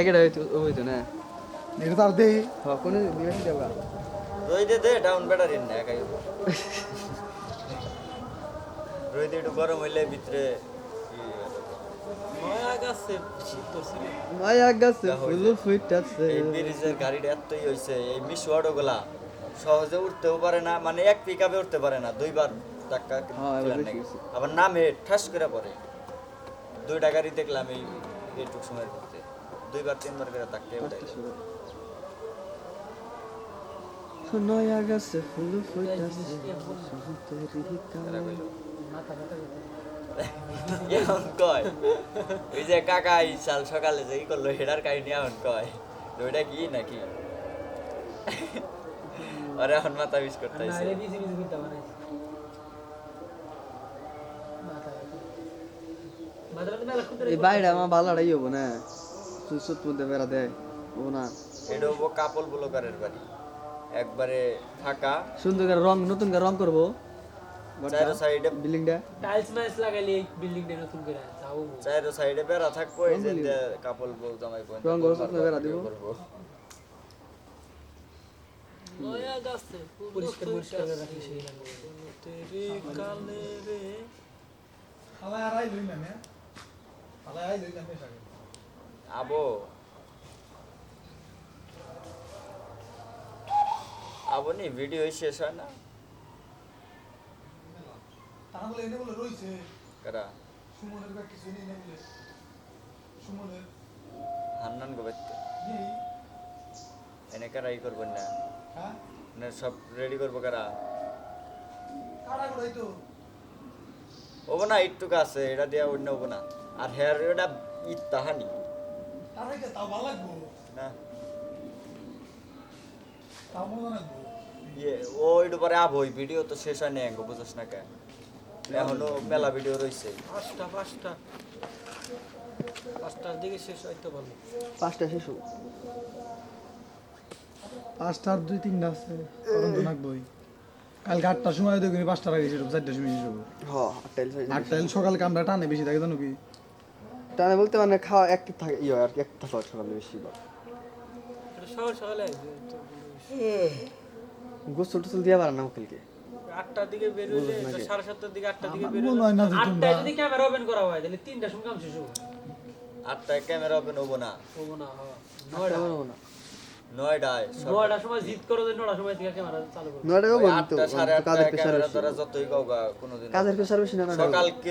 এটা হইতো না এটা তার দেই হ্যাঁ কোন দিবেন দেবা রই দে ডাউন ব্যাটারি না একাই রই দে একটু গরম হইলে ভিতরে নয়া গাছে শীত ছিল মায়া গাছে ফুল ফুটাছে এই ব্রিজের গাড়িটা এতই হইছে এই মিশওয়ার্ডগুলা সহজে উঠতেও পারে না মানে এক পিকআপে উঠতে পারে না দুইবার ধাক্কা হ্যাঁ, এবার খেলার বেশি নাকি। হইছে। আবার নামে ঠাস করে পড়ে দুইটা গাড়ি দেখলাম এইটুক সময়ের মধ্যে দুইবার তিনবার করে ধাক্কা উঠে নয়া গাছে ফুল ফুটাছে সুন্দরী কালে এখন কয় ওই যে কাকা এই সাল সকালে যে ই করলো হেডার কাহিনী এখন কয় তো ওইটা কি নাকি আরে এখন মাথা বিষ করতে না হইছে রে বিজি বিজি করতে বানাইছে মাথা মেলা খুঁতরে এই বাইরে আমার ভালোটাই হবো না সুসুত মধ্যে বেড়া দেয় ও না এটা হবো কাপল ব্লকারের বাড়ি একবারে ফাঁকা সুন্দর করে রং নতুন করে রং করবো চারো সাইডে বিল্ডিংটা টাইলস মাইলস লাগাইলে এই বিল্ডিংটা নতুন করে যাও চারো সাইডে বেড়া থাকবো এই যে কাপল বউ জামাই বোন রং করবো, শুকনো বেড়া দিব। নয়া গাছে পরিষ্কার পরিষ্কার করে রাখি সেই তেরি কালে রে আলাই আড়াই লই না না আলাই আড়াই লই না মেশাকে আবো আবো নি ভিডিও শেষ হয় না তারা বলে এনে বলে রইছে কারা সুমনের বা কিছু নেই না বলে সুমনের হান্নান গো বাইতে নেই এনে কারা ই করবেন না হ্যাঁ না সব রেডি করবো কারা কারা করাই তো হবো না একটুকু আছে এটা দেওয়া অন্য হবো না আর হেয়ার এটা ঈদ তাহানি তারাই কে তাও ভালো লাগবো না তাও মজা লাগবো ইয়ে ও একটু পরে আবই ভিডিও তো শেষ হয় নাই গো বুঝছ না কেন এখনো মেলা ভিডিও রয়েছে পাঁচটার দিকে শেষ হয়তো ভালো 5টা শেষ হবো 5টার 2-3টা আছে করন তো নাকবই কাল 8টার সময় দেখুন 5টার আগে ছিল 4টার সময় শেষ হবে হ্যাঁ টাইল 8টা সকালে কামরা টানে বেশি থাকে জানো কি টানে বলতে মানে খাওয়া একটা থাকে ইয়ে আর কি একটা খাওয়া সকালে বেশি এটা সকাল সকালে গোসল টোসল দিয়া পারে না উকিলকে 8টার দিকে বের হইলে 7:30টার দিকে 8টার দিকে বের মনে হয় না যে 8টায় তোমরা যদি ক্যামেরা ওপেন করা হয় তাহলে 3টার সময় কাম শেষ হবে 8টায় ক্যামেরা ওপেন হবো না হবো না হ্যাঁ 9টায় 9টার সময় জিত করো যে 9টার সময় থেকে ক্যামেরা চালু করো 9টা বলতো 8টা সাড়ে 8টায় কাজের প্রেসার ক্যামেরা বেশি দ্বারা যতই কাউকা কোনোদিন কাজের প্রেসার বেশি না না সকাল